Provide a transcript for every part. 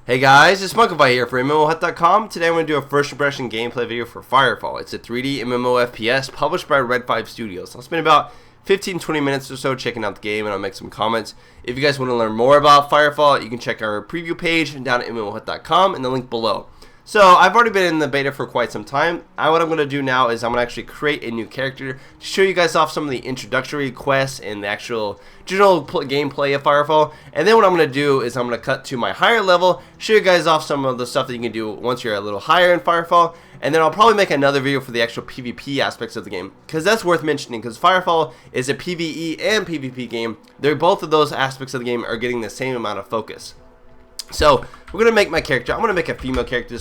Hey guys, it's Monkey here for MMOHut.com. Today I'm going to do a first impression gameplay video for Firefall. It's a 3D MMO FPS published by Red 5 Studios. I'll spend about 15-20 minutes or so checking out the game and I'll make some comments. If you guys want to learn more about Firefall, you can check our preview page down at MMOHut.com and the link below. So I've already been in the beta for quite some time. What I'm going to do now is I'm going to actually create a new character to show you guys off some of the introductory quests and the actual general gameplay of Firefall. And then what I'm going to do is I'm going to cut to my higher level, show you guys off some of the stuff that you can do once you're a little higher in Firefall. And then I'll probably make another video for the actual PvP aspects of the game, because that's worth mentioning, because Firefall is a PvE and PvP game. Both of those aspects of the game are getting the same amount of focus. So we're going to make my character. I'm going to make a female character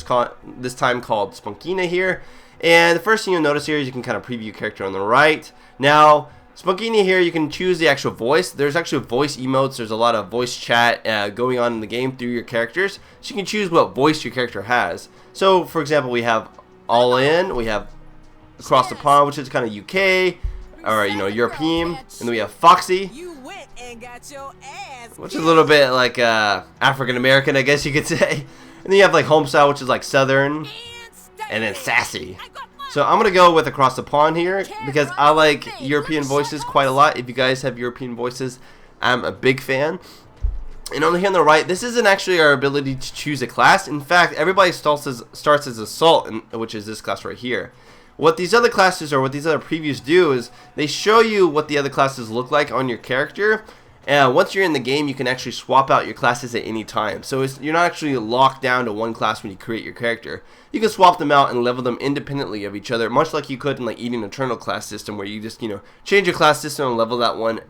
this time called Spunkina here. And the first thing you'll notice here is you can kind of preview character on the right. Now, Spunkina here, you can choose the actual voice. There's actually voice emotes. There's a lot of voice chat going on in the game through your characters. So you can choose what voice your character has. So, for example, we have All In. We have Across the Pond, which is kind of UK or, European. And then we have Foxy, which is a little bit like African American, I guess you could say. And then you have like Homestyle, which is like Southern, and then Sassy. So I'm gonna go with Across the Pond here because I like European voices quite a lot. If you guys have European voices, I'm a big fan. And on here on the right, this isn't actually our ability to choose a class. In fact, everybody starts as Assault, which is this class right here. What these other classes or what these other previews do is they show you what the other classes look like on your character. And once you're in the game, you can actually swap out your classes at any time. So you're not actually locked down to one class when you create your character. You can swap them out and level them independently of each other, much like you could in like Eden Eternal class system, where you just change your class system and level that one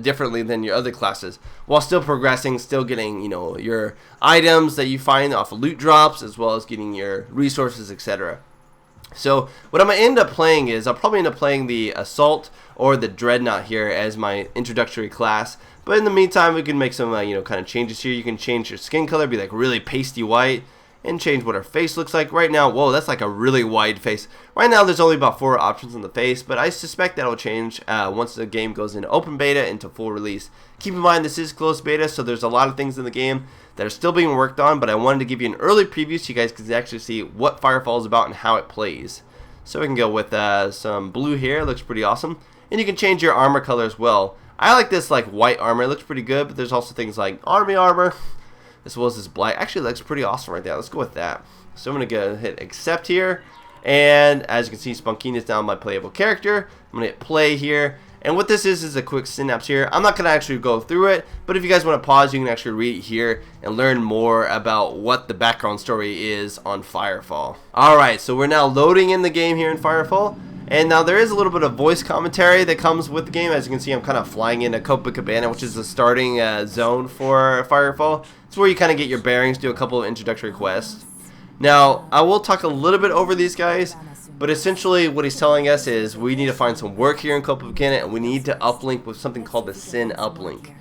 differently than your other classes, while still progressing, still getting your items that you find off of loot drops, as well as getting your resources, etc. So what I'm going to end up playing is I'll probably end up playing the Assault or the Dreadnought here as my introductory class. But in the meantime, we can make some kind of changes here. You can change your skin color, be like really pasty white, and change what our face looks like. Right now, whoa, that's like a really wide face. Right now, there's only about 4 options on the face, but I suspect that'll change once the game goes into open beta into full release. Keep in mind, this is closed beta, so there's a lot of things in the game that are still being worked on, but I wanted to give you an early preview so you guys can actually see what Firefall is about and how it plays. So we can go with some blue here. It looks pretty awesome. And you can change your armor color as well. I like this like white armor. It looks pretty good, but there's also things like army armor, as well as this black. Actually, it looks pretty awesome right there. Let's go with that. So I'm going to go hit accept here. And as you can see, Spunkina is now my playable character. I'm going to hit play here. And what this is a quick synapse here. I'm not going to actually go through it, but if you guys want to pause, you can actually read it here and learn more about what the background story is on Firefall. Alright, so we're now loading in the game here in Firefall. And now there is a little bit of voice commentary that comes with the game. As you can see, I'm kind of flying into Copacabana, which is the starting zone for Firefall. It's where you kind of get your bearings, do a couple of introductory quests. Now, I will talk a little bit over these guys, but essentially what he's telling us is we need to find some work here in Copacabana, and we need to uplink with something called the Sin uplink.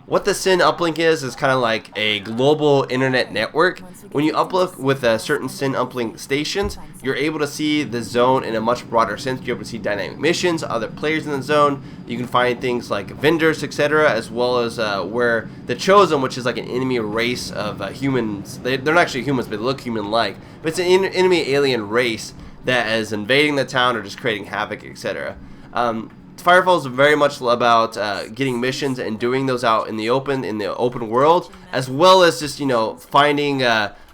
What the Sin uplink is kind of like a global internet network. When you uplink with certain Sin uplink stations, you're able to see the zone in a much broader sense. You're able to see dynamic missions, other players in the zone. You can find things like vendors, etc., as well as where the Chosen, which is like an enemy race of humans. They're not actually humans, but they look human-like. But it's an enemy alien race that is invading the town or just creating havoc, etc. Firefall is very much about getting missions and doing those out in the open world, as well as just finding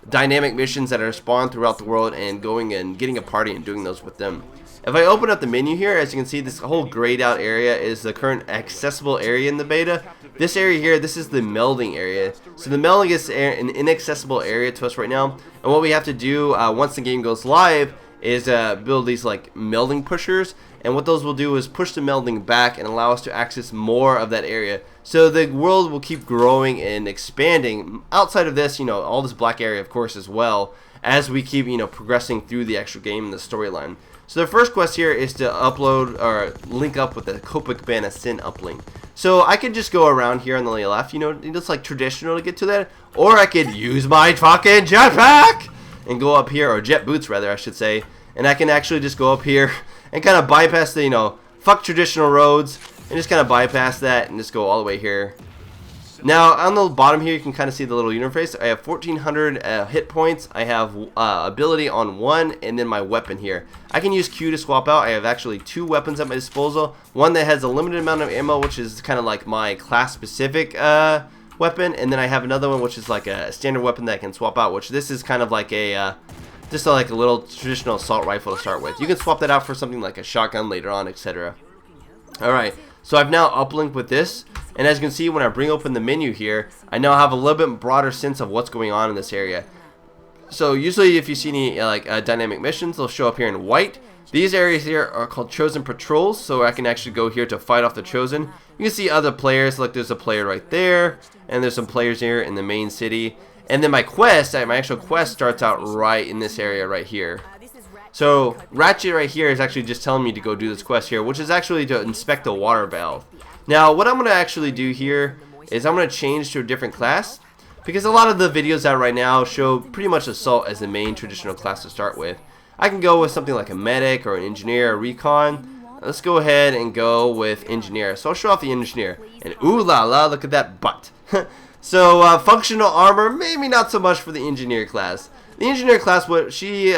dynamic missions that are spawned throughout the world and going and getting a party and doing those with them. If I open up the menu here, as you can see, this whole grayed out area is the current accessible area in the beta. This area here, this is the melding area. So the melding is an inaccessible area to us right now, and what we have to do once the game goes live is build these like melding pushers, and what those will do is push the melding back and allow us to access more of that area. So the world will keep growing and expanding outside of this, all this black area of course as well, as we keep progressing through the actual game and the storyline. So the first quest here is to upload or link up with the Copacabana Sin uplink. So I could just go around here on the left, just like traditional to get to that, or I could use my fucking jetpack and go up here, or jet boots rather I should say, and I can actually just go up here and kind of bypass the fuck traditional roads and just kind of bypass that and just go all the way here Now on the bottom here you can kind of see the little interface. I have 1400 hit points. I have ability on 1, and then my weapon here. I can use Q to swap out. I have actually 2 weapons at my disposal. One that has a limited amount of ammo, which is kind of like my class specific weapon, and then I have another one which is like a standard weapon that I can swap out, which this is kind of like a just like a little traditional assault rifle to start with. You can swap that out for something like a shotgun later on, etc. Alright, so I've now uplinked with this, and as you can see when I bring open the menu here, I now have a little bit broader sense of what's going on in this area. So usually if you see any dynamic missions, they'll show up here in white. These areas here are called Chosen Patrols, so I can actually go here to fight off the Chosen. You can see other players, like there's a player right there, and there's some players here in the main city. And then my quest, my actual quest starts out right in this area right here. So Ratchet right here is actually just telling me to go do this quest here, which is actually to inspect the water valve. Now what I'm going to actually do here is I'm going to change to a different class, because a lot of the videos out right now show pretty much Assault as the main traditional class to start with. I can go with something like a medic or an engineer or recon. Let's go ahead and go with engineer. So I'll show off the engineer. And ooh la la, look at that butt. So functional armor, maybe not so much for the engineer class. The engineer class, what she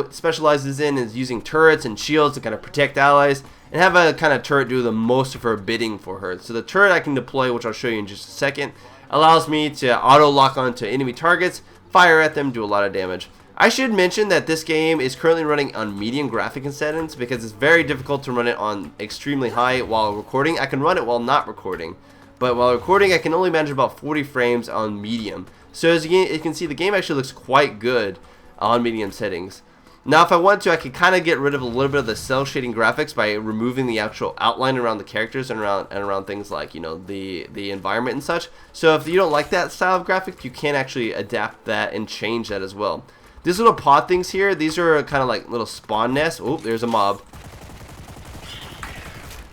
specializes in is using turrets and shields to kind of protect allies and have a kind of turret do the most of her bidding for her. So the turret I can deploy, which I'll show you in just a second, allows me to auto lock onto enemy targets, fire at them, do a lot of damage. I should mention that this game is currently running on medium graphic settings because it's very difficult to run it on extremely high while recording. I can run it while not recording, but while recording I can only manage about 40 frames on medium. So as you can see, the game actually looks quite good on medium settings. Now if I want to, I can kind of get rid of a little bit of the cel shading graphics by removing the actual outline around the characters and around things like, you know, the environment and such. So if you don't like that style of graphics, you can actually adapt that and change that as well. These little pod things here, these are kind of like little spawn nests. Oh, there's a mob.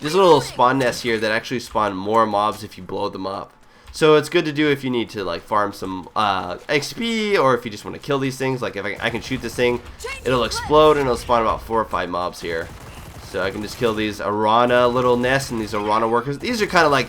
These little spawn nests here that actually spawn more mobs if you blow them up. So it's good to do if you need to like farm some XP, or if you just want to kill these things. Like if I can shoot this thing, it'll explode and it'll spawn about 4 or 5 mobs here. So I can just kill these Arana little nests and these Arana workers. These are kind of like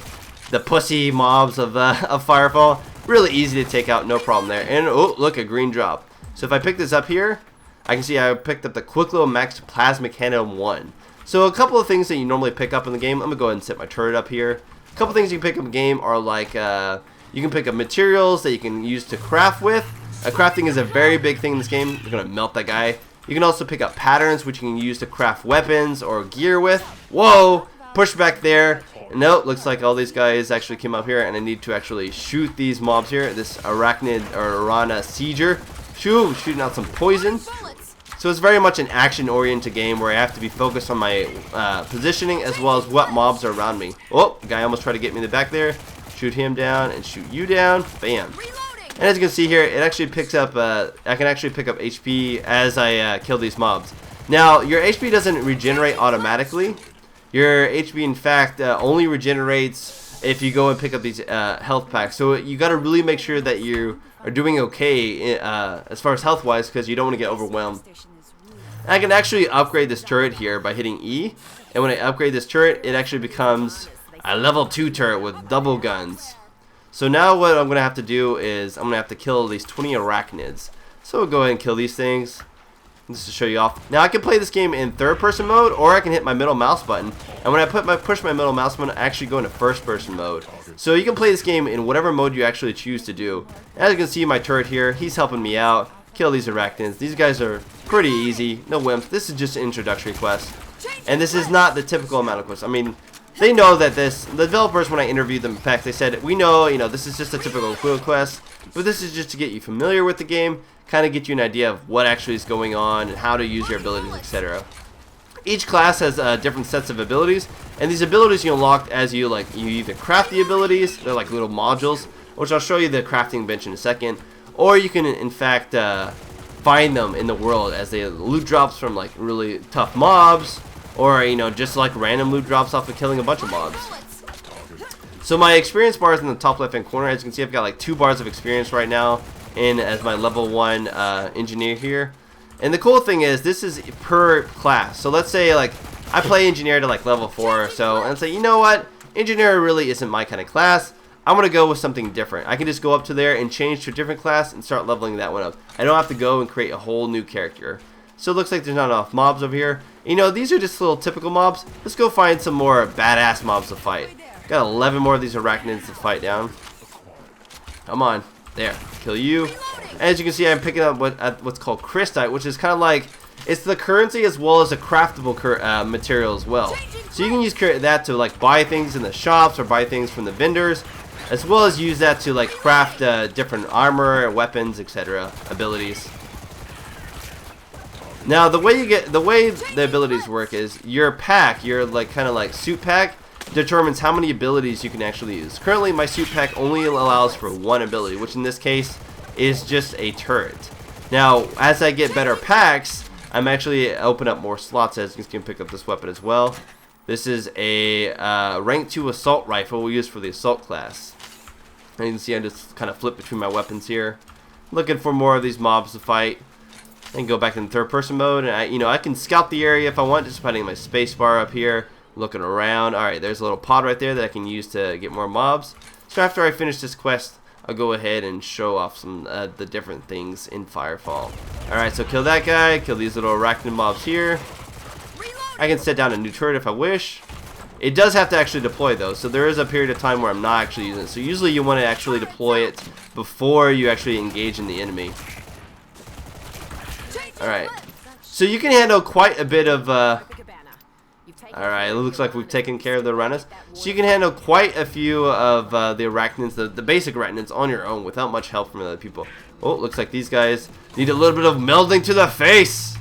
the pussy mobs of Firefall. Really easy to take out, no problem there. And oh, look, a green drop. So if I pick this up here, I can see I picked up the Quick Little Max Plasmic Cannon 1. So a couple of things that you normally pick up in the game. I'm going to go ahead and set my turret up here. A couple things you can pick up in the game are like, you can pick up materials that you can use to craft with. Crafting is a very big thing in this game. You're going to melt that guy. You can also pick up patterns which you can use to craft weapons or gear with. Whoa! Push back there. Nope, looks like all these guys actually came up here and I need to actually shoot these mobs here. This Arachnid or Arana Sieger. Shooting out some poison. So it's very much an action-oriented game where I have to be focused on my positioning as well as what mobs are around me. Oh, the guy almost tried to get me in the back there. Shoot him down and shoot you down. Bam. And as you can see here, it actually picks up, I can actually pick up HP as I kill these mobs. Now, your HP doesn't regenerate automatically. Your HP, in fact, only regenerates if you go and pick up these health packs. So you got to really make sure that you are doing okay as far as health wise, because you don't want to get overwhelmed. And I can actually upgrade this turret here by hitting E, and when I upgrade this turret, it actually becomes a level 2 turret with double guns. So now what I'm going to have to do is I'm going to have to kill at least 20 arachnids. So we'll go ahead and kill these things just to show you off. Now I can play this game in third person mode, or I can hit my middle mouse button, and when I push my middle mouse button, I actually go into first person mode. So you can play this game in whatever mode you actually choose to do. As you can see, my turret here, he's helping me out kill these arachnids. These guys are pretty easy, no wimps. This is just an introductory quest, and this is not the typical amount of quests. I mean, they know that the developers, when I interviewed them, in fact, they said, we know, you know, this is just a typical quest, but this is just to get you familiar with the game, kind of get you an idea of what actually is going on and how to use your abilities, etc. Each class has different sets of abilities, and these abilities you unlock as you either craft the abilities, they're like little modules, which I'll show you the crafting bench in a second, or you can in fact find them in the world as they loot drops from like really tough mobs, or you know, just like random loot drops off of killing a bunch of mobs. So my experience bar is in the top left hand corner. As you can see, I've got like 2 bars of experience right now in as my level 1 engineer here. And the cool thing is, this is per class. So let's say like I play engineer to like level 4 or so, and say, you know what, engineer really isn't my kind of class. I'm going to go with something different. I can just go up to there and change to a different class and start leveling that one up. I don't have to go and create a whole new character. So it looks like there's not enough mobs over here. You know, these are just little typical mobs. Let's go find some more badass mobs to fight. Got 11 more of these arachnids to fight down. Come on. There. Kill you. As you can see, I'm picking up what's called Christite, which is kind of like, it's the currency as well as a craftable material as well. So you can use that to like buy things in the shops or buy things from the vendors, as well as use that to like craft different armor, weapons, etc. abilities. Now the way the abilities work is your pack, your like kind of like suit pack, determines how many abilities you can actually use. Currently my suit pack only allows for one ability, which in this case is just a turret. Now as I get better packs, I'm actually open up more slots. As you can pick up this weapon as well. This is a rank 2 assault rifle we use for the assault class. And you can see I just kind of flip between my weapons here, looking for more of these mobs to fight. And go back in third person mode, and I can scout the area if I want, just putting my space bar up here, looking around. Alright, there's a little pod right there that I can use to get more mobs. So after I finish this quest, I'll go ahead and show off some the different things in Firefall. Alright, so kill that guy, kill these little arachnid mobs here. I can set down a new turret if I wish. It does have to actually deploy though, so there is a period of time where I'm not actually using it. So usually you want to actually deploy it before you actually engage in the enemy. Alright, so you can handle quite a bit of, alright, it looks like we've taken care of the runners. So you can handle quite a few of the arachnids, the basic arachnids on your own without much help from other people. Oh, looks like these guys need a little bit of melding to the face.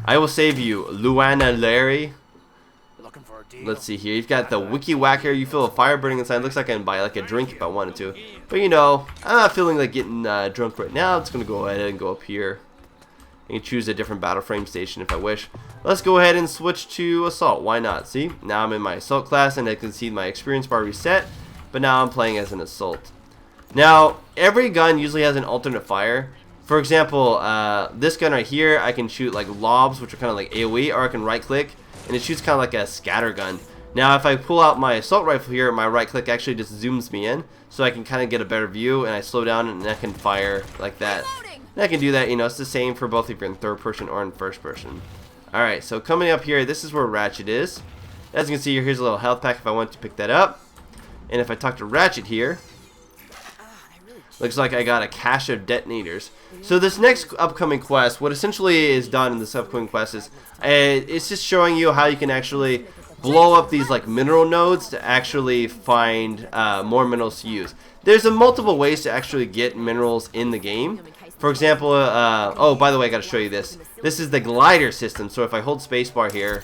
I will save you, Luana Larry. Let's see here. You've got the Wiki Whacker. You feel a fire burning inside. Looks like I can buy like a drink if I wanted to. But you know, I'm not feeling like getting drunk right now. I'm just going to go ahead and go up here. I can choose a different battle frame station if I wish. Let's go ahead and switch to Assault. Why not? See? Now I'm in my Assault class and I can see my experience bar reset. But now I'm playing as an Assault. Now, every gun usually has an alternate fire. For example, this gun right here, I can shoot like lobs, which are kind of like AoE, or I can right click. And it shoots kind of like a scatter gun. Now if I pull out my assault rifle here, my right click actually just zooms me in, so I can kind of get a better view, and I slow down and I can fire like that. And I can do that, you know, it's the same for both if you're in third person or in first person. Alright, so coming up here, this is where Ratchet is. As you can see here, here's a little health pack if I want to pick that up. And if I talk to Ratchet here, looks like I got a cache of detonators. So this next upcoming quest, what essentially is done in this upcoming quest is, it's just showing you how you can actually blow up these like mineral nodes to actually find more minerals to use. There's multiple ways to actually get minerals in the game. For example, oh, by the way, I got to show you this. This is the glider system. So if I hold spacebar here,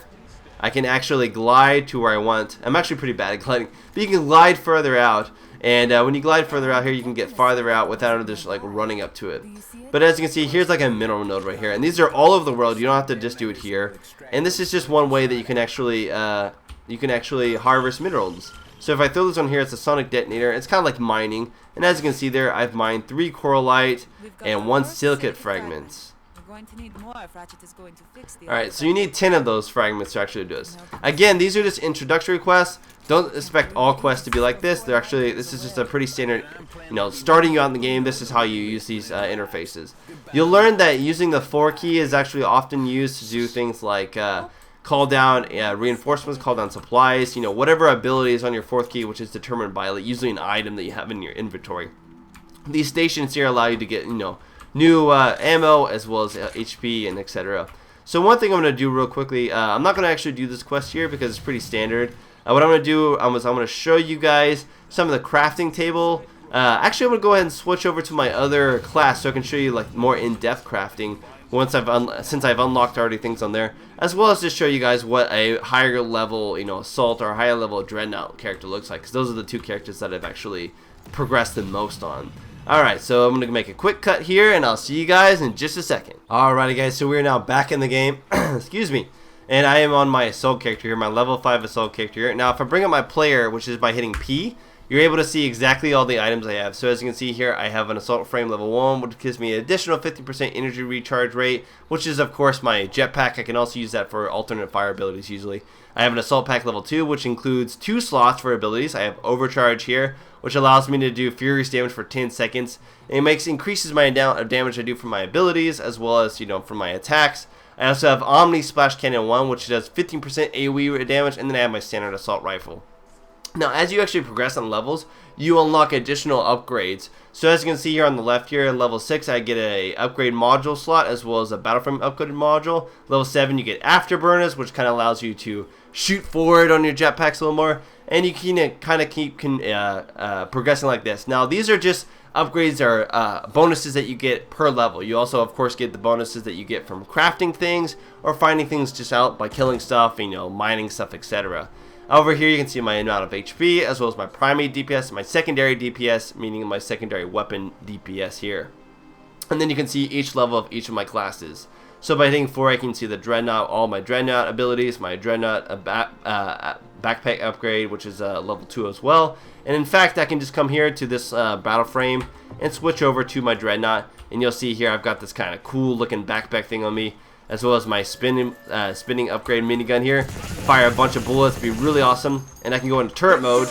I can actually glide to where I want. I'm actually pretty bad at gliding, but you can glide further out. And when you glide further out here, you can get farther out without just like running up to it. But as you can see, here's like a mineral node right here, and these are all over the world. You don't have to just do it here. And this is just one way that you can actually harvest minerals. So if I throw this on here, it's a sonic detonator. It's kind of like mining. And as you can see there, I've mined 3 coralite and 1 silicate fragments. Alright, so you need 10 of those fragments to actually do this. Again, these are just introductory quests. Don't expect all quests to be like this. They're actually, this is just a pretty standard, you know, starting you out in the game, this is how you use these interfaces. You'll learn that using the 4 key is actually often used to do things like call down reinforcements, call down supplies, you know, whatever ability is on your 4th key, which is determined by like, usually an item that you have in your inventory. These stations here allow you to get, you know, new ammo as well as HP and etc. So one thing I'm going to do real quickly, I'm not going to actually do this quest here because it's pretty standard. What I'm going to do is I'm going to show you guys some of the crafting table. Actually, I'm going to go ahead and switch over to my other class so I can show you like more in-depth crafting once since I've unlocked already things on there, as well as just show you guys what a higher level, you know, assault or a higher level dreadnought character looks like, because those are the 2 characters that I've actually progressed the most on. Alright, so I'm going to make a quick cut here, and I'll see you guys in just a second. Alrighty guys, so we're now back in the game. Excuse me. And I am on my assault character here, my level 5 assault character here. Now if I bring up my player, which is by hitting P, you're able to see exactly all the items I have. So as you can see here, I have an assault frame level 1, which gives me an additional 50% energy recharge rate, which is of course my jetpack. I can also use that for alternate fire abilities usually. I have an assault pack level 2, which includes 2 slots for abilities. I have overcharge here, which allows me to do furious damage for 10 seconds. And it increases my amount of damage I do from my abilities, as well as, you know, from my attacks. I also have Omni Splash Cannon 1, which does 15% AoE damage, and then I have my standard assault rifle. Now, as you actually progress on levels, you unlock additional upgrades. So as you can see here on the left here, level 6, I get a upgrade module slot, as well as a battleframe upgraded module. Level 7, you get afterburners, which kind of allows you to shoot forward on your jetpacks a little more, and you can kind of keep progressing like this. Now, these are just upgrades or bonuses that you get per level. You also, of course, get the bonuses that you get from crafting things or finding things just out by killing stuff, you know, mining stuff, etc. Over here, you can see my amount of HP, as well as my primary DPS, my secondary DPS, meaning my secondary weapon DPS here. And then you can see each level of each of my classes. So by hitting 4, I can see the Dreadnought, all my Dreadnought abilities, my Dreadnought backpack upgrade, which is level 2 as well. And in fact, I can just come here to this battle frame and switch over to my Dreadnought. And you'll see here I've got this kind of cool looking backpack thing on me, as well as my spinning upgrade minigun here. Fire a bunch of bullets, be really awesome. And I can go into turret mode,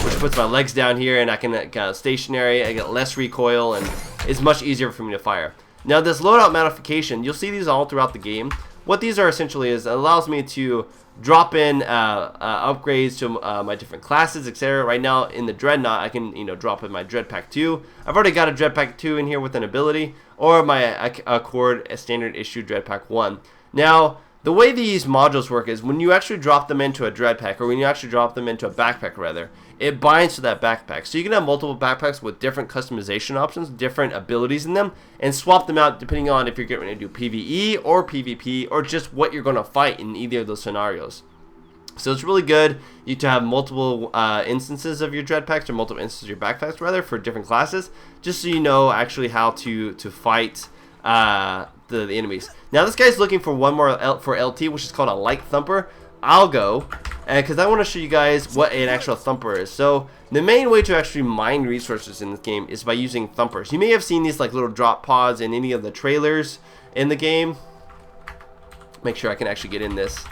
which puts my legs down here, and I can kind of stationary. I get less recoil, and it's much easier for me to fire. Now, this loadout modification, you'll see these all throughout the game. What these are essentially is it allows me to drop in upgrades to my different classes, etc. Right now in the Dreadnought, I can drop in my Dreadpack 2. I've already got a Dreadpack 2 in here with an ability, or my Accord standard issue Dreadpack 1. Now, the way these modules work is when you actually drop them into a Dreadpack, or when you actually drop them into a backpack rather, it binds to that backpack. So you can have multiple backpacks with different customization options, different abilities in them, and swap them out depending on if you're getting ready to do PvE or PvP, or just what you're going to fight in either of those scenarios. So it's really good to have multiple instances of your Dreadpacks, or multiple instances of your backpacks rather, for different classes, just so you know actually how to fight the enemies. Now this guy's looking for one more for LT, which is called a light thumper. I'll go, because I want to show you guys what an actual thumper is. So the main way to actually mine resources in this game is by using thumpers. You may have seen these like little drop pods in any of the trailers in the game. Make sure I can actually get in this.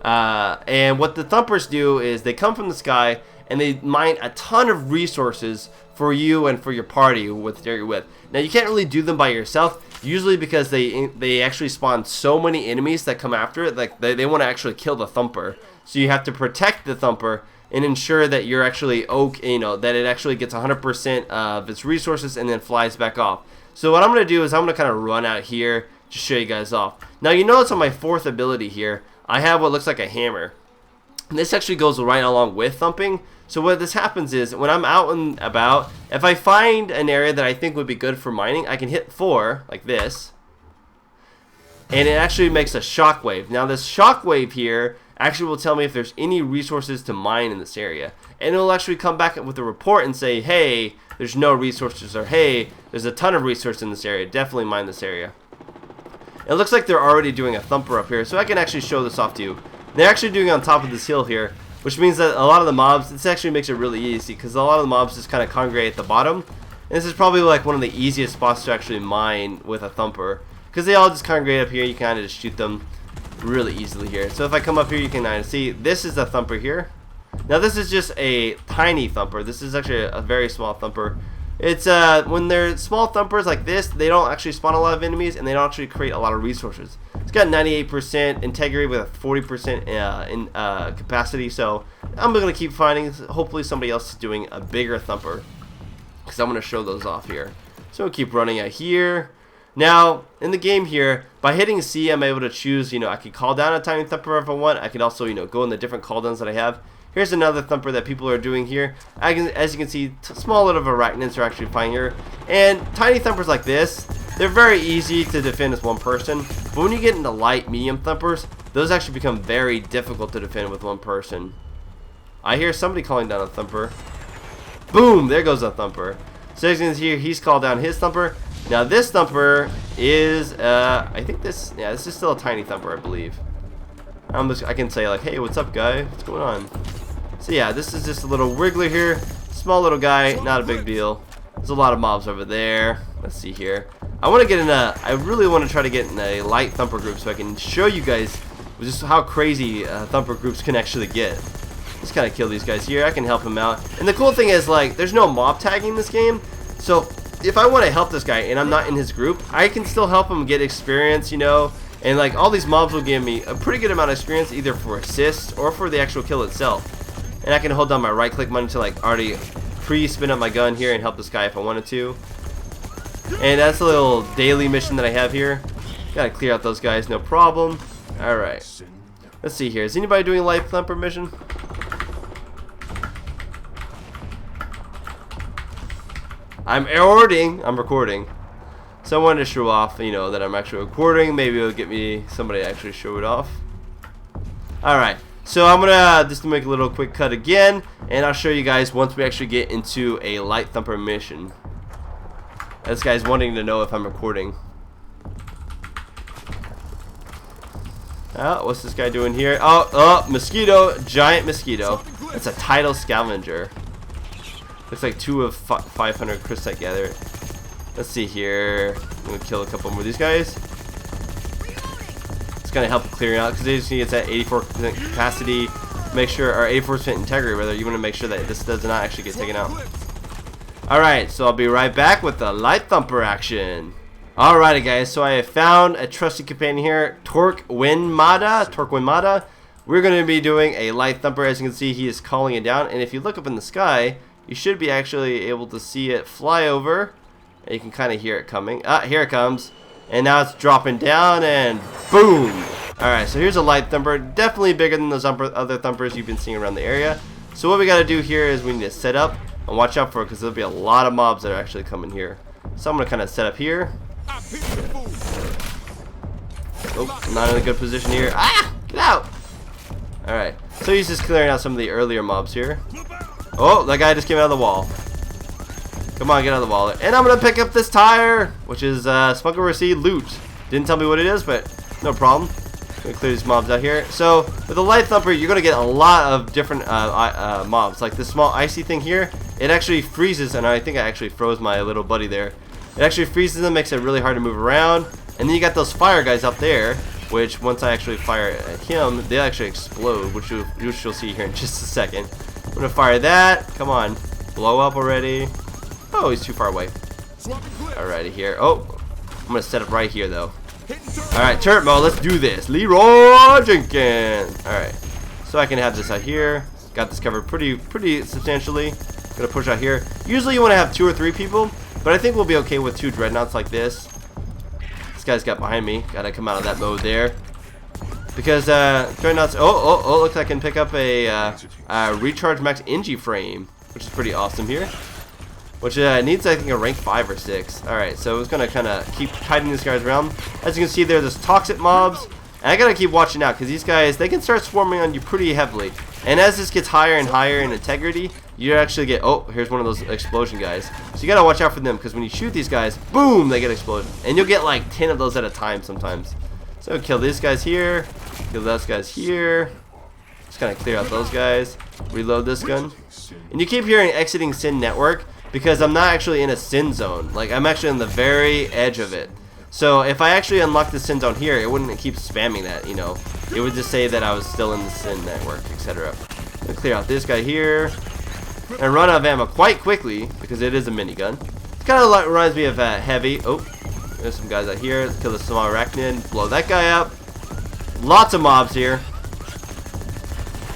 And what the thumpers do is they come from the sky and they mine a ton of resources for you and for your party that you're with. Now you can't really do them by yourself, usually because they actually spawn so many enemies that come after it. Like they want to actually kill the thumper, so you have to protect the thumper and ensure that you're actually that it actually gets 100% of its resources and then flies back off. So what I'm going to do is I'm going to kind of run out here to show you guys off. Now you notice on my 4th ability here, I have what looks like a hammer. And this actually goes right along with thumping. So what this happens is, when I'm out and about, if I find an area that I think would be good for mining, I can hit 4, like this, and it actually makes a shockwave. Now this shockwave here actually will tell me if there's any resources to mine in this area. And it'll actually come back with a report and say, hey, there's no resources, or hey, there's a ton of resources in this area, definitely mine this area. It looks like they're already doing a thumper up here, so I can actually show this off to you. They're actually doing it on top of this hill here, which means that a lot of the mobs, this actually makes it really easy, because a lot of the mobs just kind of congregate at the bottom. And this is probably like one of the easiest spots to actually mine with a thumper, because they all just congregate up here. You kind of just shoot them really easily here. So if I come up here, you can kind of see this is the thumper here. Now this is just a tiny thumper. This is actually a very small thumper. It's when they're small thumpers like this, they don't actually spawn a lot of enemies, and they don't actually create a lot of resources. It's got 98% integrity with a 40% in capacity, so I'm going to keep finding. Hopefully somebody else is doing a bigger thumper, because I'm going to show those off here. So we'll keep running out here. Now, in the game here, by hitting C, I'm able to choose, I could call down a tiny thumper if I want. I could also, go in the different call-downs that I have. Here's another thumper that people are doing here. As you can see, small little arachnids are actually fine here. And tiny thumpers like this, they're very easy to defend as one person. But when you get into light, medium thumpers, those actually become very difficult to defend with one person. I hear somebody calling down a thumper. Boom! There goes a thumper. So as you can see here, he's called down his thumper. Now this thumper is, I think this is still a tiny thumper, I believe. I can say like, hey, what's up, guy? What's going on? So yeah, this is just a little wiggler here. Small little guy, not a big deal. There's a lot of mobs over there. Let's see here. I really want to try to get in a light thumper group so I can show you guys just how crazy thumper groups can actually get. Just kind of kill these guys here. I can help him out. And the cool thing is, like, there's no mob tagging in this game. So if I want to help this guy and I'm not in his group, I can still help him get experience, you know. And like all these mobs will give me a pretty good amount of experience either for assist or for the actual kill itself. And I can hold down my right click button to like already pre-spin up my gun here and help this guy if I wanted to. And that's a little daily mission that I have here. Gotta clear out those guys, no problem. Alright. Let's see here. Is anybody doing a light thumper mission? I'm recording. So I wanted to show off, you know, that I'm actually recording. Maybe it'll get me somebody to actually show it off. Alright. So I'm gonna just make a little quick cut again, and I'll show you guys once we actually get into a light thumper mission. This guy's wanting to know if I'm recording. Oh, what's this guy doing here? Oh, mosquito, giant mosquito. That's a tidal scavenger. Looks like 2 of 500 crystal gathered. Let's see here. I'm gonna kill a couple more of these guys. It's gonna help clearing out because they just need that 84% capacity. Make sure, or 84% integrity rather. You want to make sure that this does not actually get taken out. Alright, so I'll be right back with the light thumper action. Alrighty guys, so I have found a trusty companion here, Torquemada. We're going to be doing a light thumper. As you can see, he is calling it down, and if you look up in the sky, you should be actually able to see it fly over, and you can kind of hear it coming. Here it comes, and now it's dropping down, and boom! Alright, so here's a light thumper, definitely bigger than those other thumpers you've been seeing around the area. So what we got to do here is we need to set up and watch out for it because there'll be a lot of mobs that are actually coming here. So I'm going to kind of set up here. Oh, not in a good position here. Ah! Get out! Alright, so he's just clearing out some of the earlier mobs here. Oh, that guy just came out of the wall. Come on, get out of the wall. And I'm going to pick up this tire, which is Smuggle Receipt loot. Didn't tell me what it is, but no problem. Gonna clear these mobs out here. So with a light thumper, you're gonna get a lot of different mobs. Like this small icy thing here, it actually freezes, and I think I actually froze my little buddy there. It actually freezes them, makes it really hard to move around. And then you got those fire guys up there, which once I actually fire at him, they actually explode, which you'll see here in just a second. I'm gonna fire that. Come on, blow up already. Oh, he's too far away. Alrighty here. Oh, I'm gonna set up right here though. Alright, turret mode, let's do this. Leroy Jenkins. Alright, so I can have this out here. Got this covered pretty substantially. Gonna push out here. Usually you want to have 2 or 3 people, but I think we'll be okay with 2 dreadnoughts like this. This guy's got behind me. Gotta come out of that mode there. Because dreadnoughts, looks like I can pick up a recharge max Engie frame, which is pretty awesome here. Which needs, I think, a rank 5 or 6. Alright, so it's going to kind of keep hiding these guys around. As you can see, there's toxic mobs. And I got to keep watching out, because these guys, they can start swarming on you pretty heavily. And as this gets higher and higher in integrity, you actually get, oh, here's one of those explosion guys. So you got to watch out for them, because when you shoot these guys, boom, they get exploded. And you'll get like 10 of those at a time sometimes. So kill these guys here, kill those guys here. Just kind of clear out those guys. Reload this gun. And you keep hearing exiting Sin Network, because I'm not actually in a sin zone. Like, I'm actually on the very edge of it. So if I actually unlock the sin zone here, it wouldn't keep spamming that, you know. It would just say that I was still in the sin network, etc. Clear out this guy here. And run out of ammo quite quickly, because it is a minigun. It kind of reminds me of Heavy. Oh, there's some guys out here. Let's kill the small arachnid. Blow that guy up. Lots of mobs here.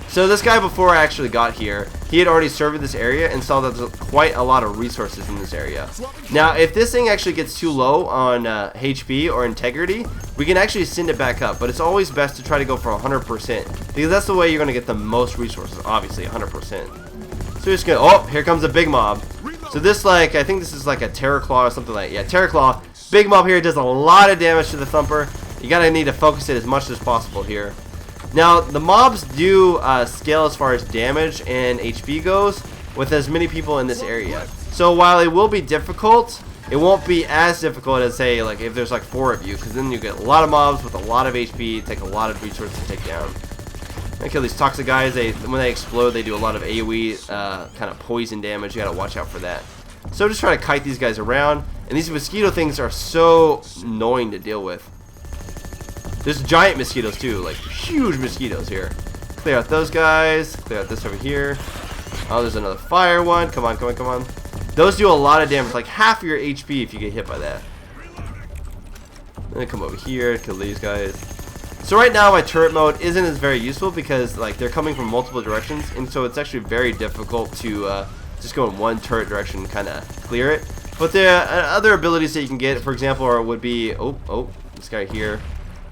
So this guy, before I actually got here, he had already surveyed this area and saw that there's quite a lot of resources in this area. Now, if this thing actually gets too low on HP or integrity, we can actually send it back up. But it's always best to try to go for 100%, because that's the way you're going to get the most resources, obviously, 100%. So we're just going to, oh, here comes a big mob. So this, like, I think this is like a Terror Claw or something like that. Yeah, Terror Claw. Big mob here does a lot of damage to the thumper. You got to need to focus it as much as possible here. Now, the mobs do scale as far as damage and HP goes with as many people in this area. So while it will be difficult, it won't be as difficult as, say, like if there's like 4 of you, because then you get a lot of mobs with a lot of HP, take a lot of resources to take down. I kill these toxic guys. When they explode, they do a lot of AoE kind of poison damage. You gotta watch out for that. So just try to kite these guys around. And these mosquito things are so annoying to deal with. There's giant mosquitoes too, like huge mosquitoes here. Clear out those guys. Clear out this over here. Oh, there's another fire one. Come on, come on, come on. Those do a lot of damage, like half your HP if you get hit by that. Then come over here, kill these guys. So right now my turret mode isn't as very useful because like they're coming from multiple directions, and so it's actually very difficult to just go in one turret direction and kind of clear it. But there are other abilities that you can get, for example, or would be this guy here.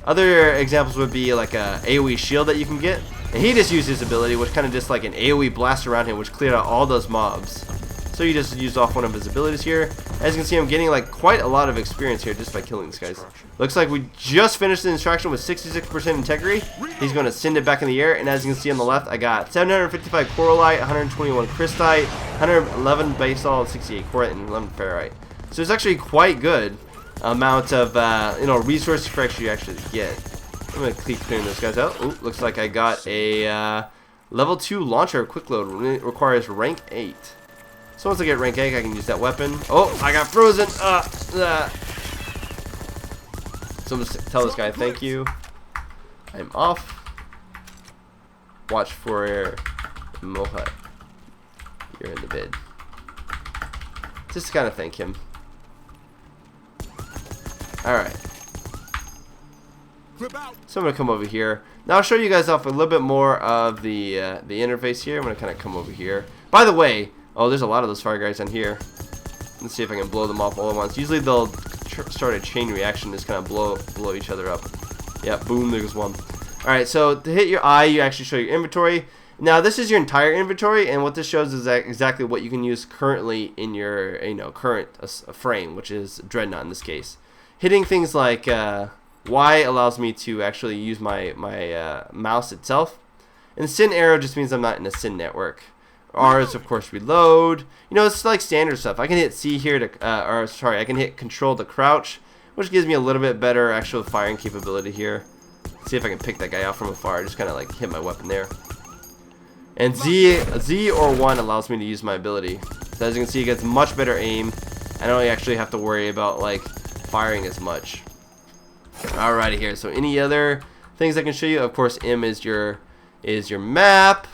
Other examples would be like a AoE shield that you can get, and he just used his ability, which kind of just like an AoE blast around him, which cleared out all those mobs. So you just used off one of his abilities here. As you can see, I'm getting like quite a lot of experience here just by killing these guys. Looks like we just finished the instruction with 66% integrity. He's going to send it back in the air, and as you can see on the left, I got 755 coralite, 121 crystite, 111 basalt, 68 quartz, and 11 ferrite. So it's actually quite good amount of resources for you actually get. I'm going to keep clearing those guys out. Ooh, looks like I got a level 2 launcher quick load. It requires rank 8. So once I get rank 8, I can use that weapon. Oh, I got frozen. So I'm just tell this guy thank you. I'm off. Watch for MMOHut. You're in the bid. Just to kind of thank him. Alright. So I'm going to come over here. Now I'll show you guys off a little bit more of the interface here. I'm going to kind of come over here. By the way, oh, there's a lot of those fire guys on here. Let's see if I can blow them off all at once. Usually they'll start a chain reaction, just kind of blow each other up. Yeah, boom, there's one. Alright, so to hit your eye, you actually show your inventory. Now this is your entire inventory, and what this shows is exactly what you can use currently in your current frame, which is Dreadnought in this case. Hitting things like Y allows me to actually use my mouse itself, and Sin arrow just means I'm not in a Sin network. R is of course reload. It's like standard stuff. I can hit C here to, I can hit Control to crouch, which gives me a little bit better actual firing capability here. Let's see if I can pick that guy out from afar. Just kind of like hit my weapon there. And Z or 1 allows me to use my ability. So as you can see, it gets much better aim. I don't actually have to worry about like firing as much. Alrighty here. So any other things I can show you? Of course, M is your map,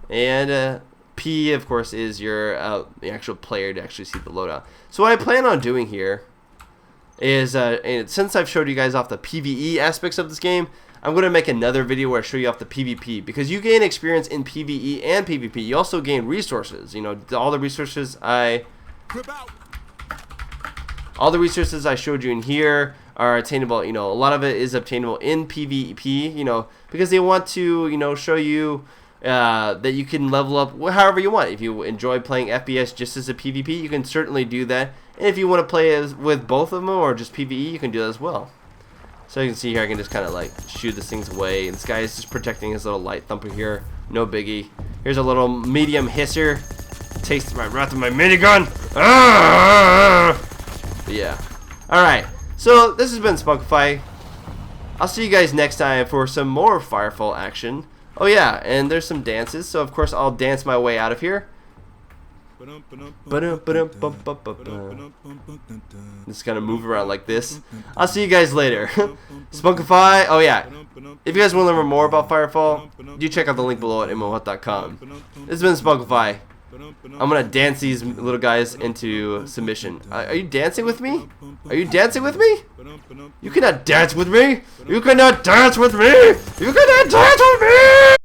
and P, of course, is your the actual player to actually see the loadout. So what I plan on doing here is, and since I've showed you guys off the PvE aspects of this game, I'm going to make another video where I show you off the PvP, because you gain experience in PvE and PvP. You also gain resources. All the resources I showed you in here are attainable. A lot of it is obtainable in PvP. Because they want to, show you that you can level up however you want. If you enjoy playing FPS just as a PvP, you can certainly do that. And if you want to play with both of them or just PvE, you can do that as well. So you can see here, I can just kind of like shoot these things away. And this guy is just protecting his little light thumper here. No biggie. Here's a little medium hisser. Taste my wrath of my minigun. But yeah. Alright. So this has been Spunkify. I'll see you guys next time for some more Firefall action. Oh yeah, and there's some dances, so of course I'll dance my way out of here. Just kind of move around like this. I'll see you guys later. Spunkify. Oh yeah, if you guys want to learn more about Firefall, do check out the link below at MMOHuts.com. This has been Spunkify. I'm gonna dance these little guys into submission. Are you dancing with me? Are you dancing with me? You cannot dance with me! You cannot dance with me! You cannot dance with me!